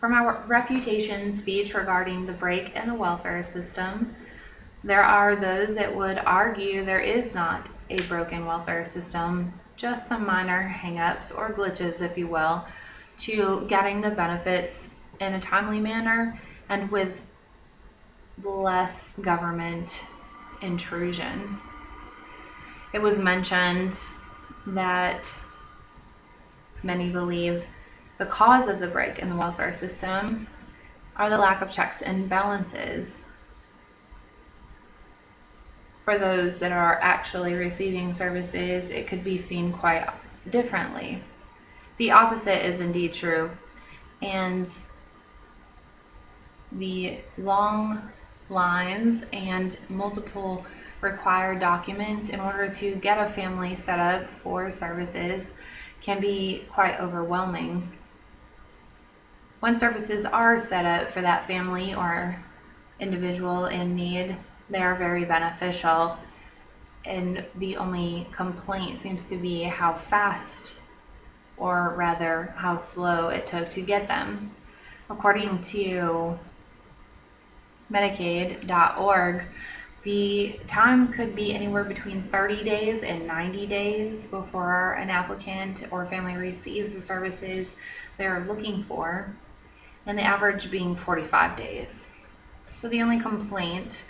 From our Refutation speech regarding the break in the welfare system, there are those that would argue there is not a broken welfare system, just some minor hang-ups or glitches, if you will, to getting the benefits in a timely manner and with less government intrusion. It was mentioned that many believe the cause of the break in the welfare system are the lack of checks and balances. For those that are actually receiving services, it could be seen quite differently. The opposite is indeed true, and the long lines and multiple required documents in order to get a family set up for services can be quite overwhelming. When services are set up for that family or individual in need, they are very beneficial, and the only complaint seems to be how fast, or rather how slow, it took to get them. According to Medicaid.org, the time could be anywhere between 30 days and 90 days before an applicant or family receives the services they're looking for, and the average being 45 days. So the only complaint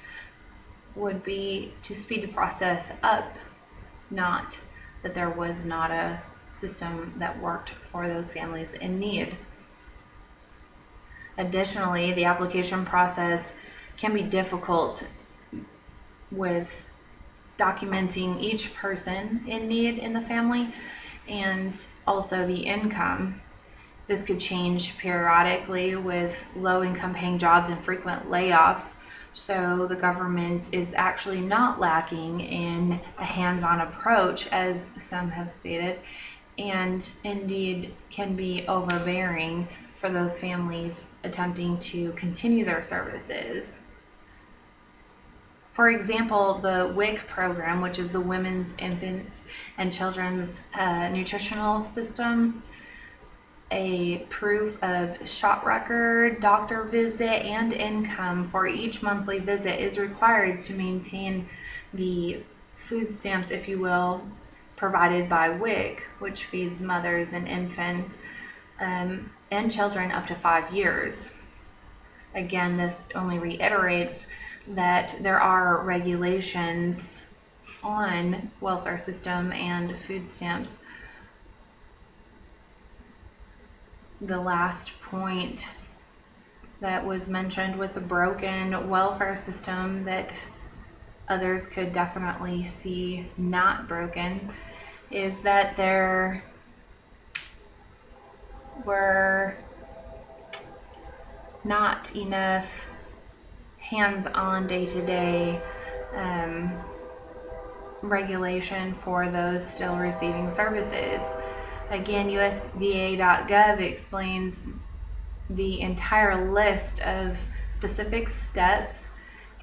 would be to speed the process up, not that there was not a system that worked for those families in need. Additionally, the application process can be difficult with documenting each person in need in the family and also the income. This could change periodically with low income paying jobs and frequent layoffs. So the government is actually not lacking in a hands-on approach, as some have stated, and indeed can be overbearing for those families attempting to continue their services. For example, the WIC program, which is the Women's, Infants, and Children's Nutritional System, a proof of shot record, doctor visit, and income for each monthly visit is required to maintain the food stamps, if you will, provided by WIC, which feeds mothers and infants and children up to 5 years. Again, this only reiterates that there are regulations on welfare system and food stamps. The last point that was mentioned with the broken welfare system that others could definitely see not broken is that there were not enough hands-on day-to-day regulation for those still receiving services. Again, USDA.gov explains the entire list of specific steps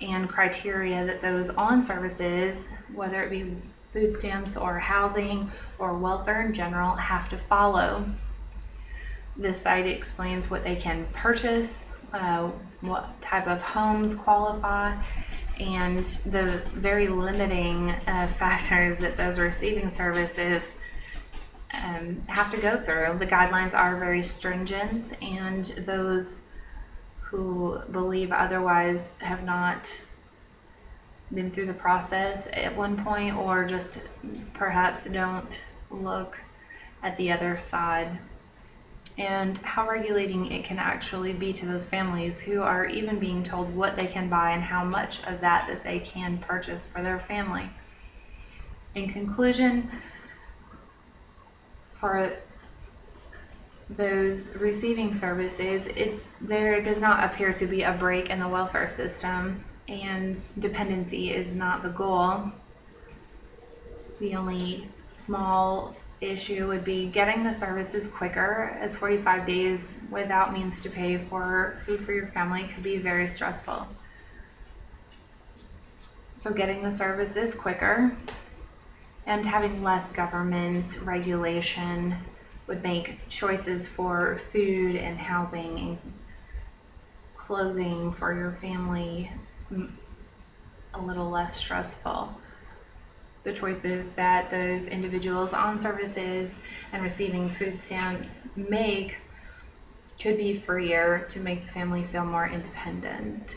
and criteria that those on services, whether it be food stamps or housing or welfare in general, have to follow. This site explains what they can purchase, what type of homes qualify, and the very limiting factors that those receiving services have to go through. The guidelines are very stringent, and those who believe otherwise have not been through the process at one point, or just perhaps don't look at the other side, and how regulating it can actually be to those families who are even being told what they can buy and how much of that they can purchase for their family. In conclusion, for those receiving services, there does not appear to be a break in the welfare system, and dependency is not the goal. The only small issue would be getting the services quicker, as 45 days without means to pay for food for your family could be very stressful. So getting the services quicker and having less government regulation would make choices for food and housing clothing for your family a little less stressful. The choices that those individuals on services and receiving food stamps make could be freer to make the family feel more independent.